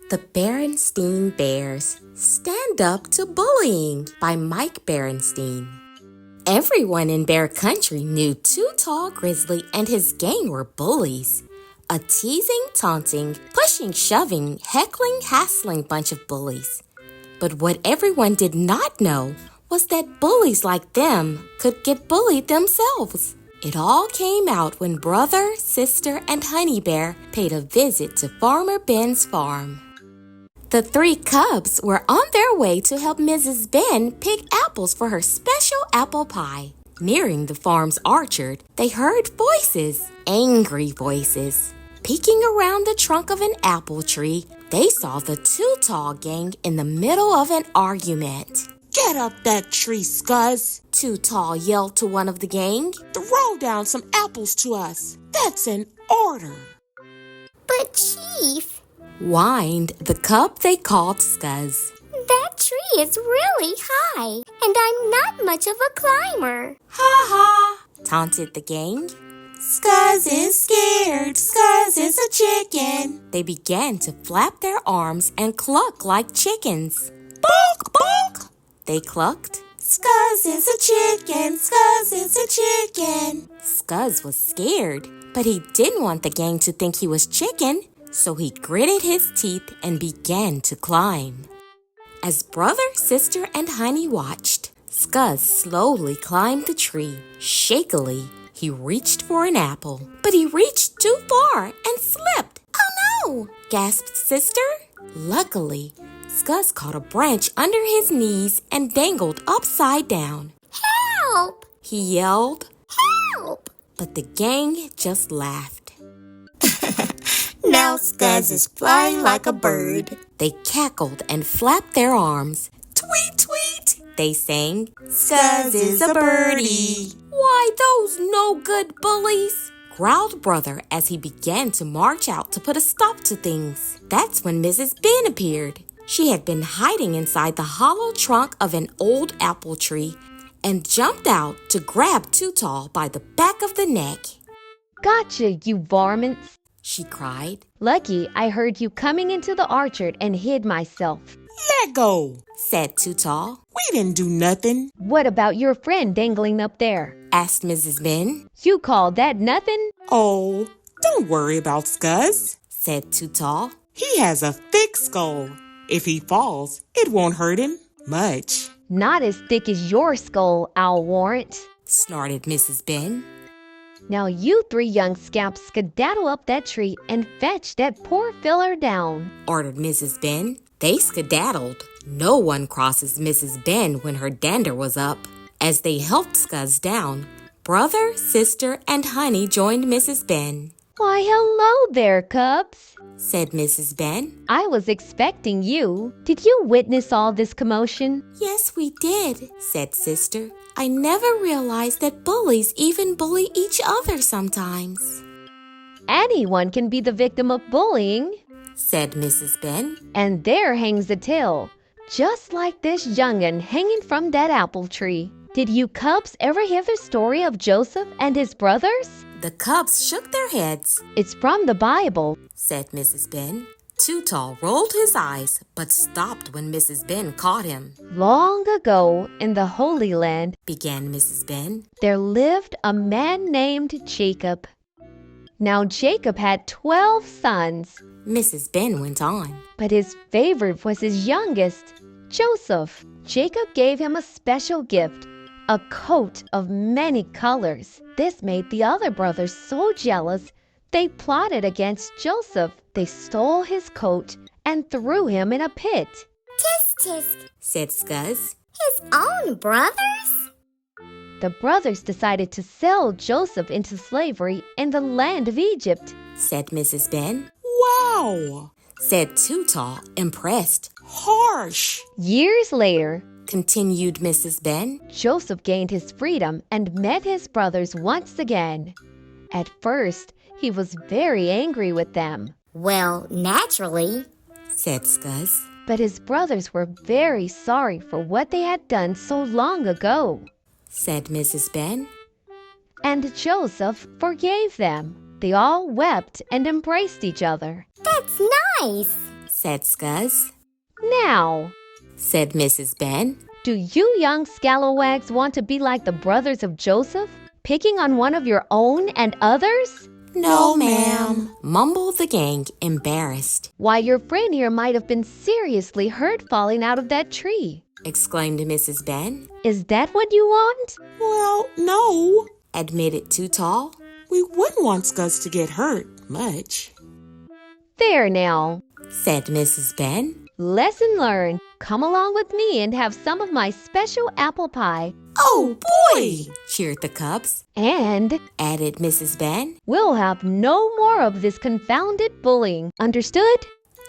The Berenstain Bears Stand Up to Bullying by Mike Berenstain. Everyone in Bear Country knew Too Tall Grizzly and his gang were bullies. A teasing, taunting, pushing, shoving, heckling, hassling bunch of bullies. But what everyone did not know was that bullies like them could get bullied themselves. It all came out when Brother, Sister, and Honey Bear paid a visit to Farmer Ben's farm. The three cubs were on their way to help Mrs. Ben pick apples for her special apple pie. Nearing the farm's orchard, they heard voices, angry voices. Peeking around the trunk of an apple tree, they saw the Too Tall gang in the middle of an argument. "Get up that tree, Scuzz!" Too Tall yelled to one of the gang. "Throw down some apples to us. That's an order." "But Chief," whined the cub they called Scuzz, "that tree is really high, and I'm not much of a climber." "Ha ha!" taunted the gang. "Scuzz is scared. Scuzz is a chicken." They began to flap their arms and cluck like chickens. "Bonk, bonk!" they clucked. "Scuzz is a chicken. Scuzz is a chicken." Scuzz was scared, but he didn't want the gang to think he was chicken, so he gritted his teeth and began to climb. As Brother, Sister, and Honey watched, Scuzz slowly climbed the tree. Shakily, he reached for an apple, but he reached too far and slipped. "Oh no!" gasped Sister. Luckily, Scuzz caught a branch under his knees and dangled upside down. "Help! He yelled, Help!" but the gang just laughed. "Now Scuzz is flying like a bird." They cackled and flapped their arms. "Tweet, tweet!" they sang. "Scuzz is a birdie." "Why, those no-good bullies!" growled Brother as he began to march out to put a stop to things. That's when Mrs. Ben appeared. She had been hiding inside the hollow trunk of an old apple tree and jumped out to grab Too Tall by the back of the neck. "Gotcha, you varmints!" she cried. "Lucky I heard you coming into the orchard and hid myself." "Let go," said Too Tall. "We didn't do nothing." "What about your friend dangling up there?" asked Mrs. Ben. "You call that nothing?" "Oh, don't worry about Scuzz," said Too Tall. "He has a thick skull. If he falls, it won't hurt him much." "Not as thick as your skull, I'll warrant," snorted Mrs. Ben. "Now you three young scamps skedaddle up that tree and fetch that poor filler down," ordered Mrs. Ben. They skedaddled. No one crosses Mrs. Ben when her dander was up. As they helped Scuzz down, Brother, Sister, and Honey joined Mrs. Ben. "Why, hello there, cubs," said Mrs. Ben. "I was expecting you. Did you witness all this commotion?" "Yes, we did," said Sister. "I never realized that bullies even bully each other sometimes." "Anyone can be the victim of bullying," said Mrs. Ben. "and there hangs the tale, just like this young'un hanging from that apple tree. Did you cubs ever hear the story of Joseph and his brothers?" The cubs shook their heads. "It's from the Bible," said Mrs. Ben. Too Tall rolled his eyes, but stopped when Mrs. Ben caught him. "Long ago in the Holy Land," began Mrs. Ben, "there lived a man named Jacob. Now Jacob had 12 sons, Mrs. Ben went on. but his favorite was his youngest, Joseph. Jacob gave him a special gift, a coat of many colors. This made the other brothers so jealous, they plotted against Joseph. They stole his coat and threw him in a pit." "Tisk, tisk," said Scuzz. "his own brothers?" The brothers decided to sell Joseph into slavery in the land of Egypt, said Mrs. Ben. "Wow," said Too Tall, impressed. "Harsh." Years later, continued Mrs. Ben, Joseph gained his freedom and met his brothers once again. At first, he was very angry with them, "Well, naturally," said Scuzz. but his brothers were very sorry for what they had done so long ago, said Mrs. Ben. and Joseph forgave them. They all wept and embraced each other. "That's nice," said Scuzz. Now, Said Mrs. Ben. do you young scalawags want to be like the brothers of Joseph, picking on one of your own and others? No, ma'am, mumbled the gang, embarrassed. Why, your friend here might have been seriously hurt falling out of that tree. Exclaimed Mrs. Ben. Is that what you want? Well, no. Admitted Too Tall. We wouldn't want Scuzz to get hurt much. There now. Said Mrs. Ben. Lesson learned. Come along with me and have some of my special apple pie. Oh, boy! Cheered the cubs. And Added Mrs. Ben. we'll have no more of this confounded bullying. Understood?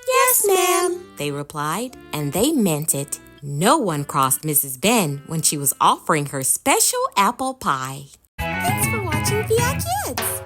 Yes, ma'am, they replied, and they meant it. No one crossed Mrs. Ben when she was offering her special apple pie. Thanks for watching VI Kids.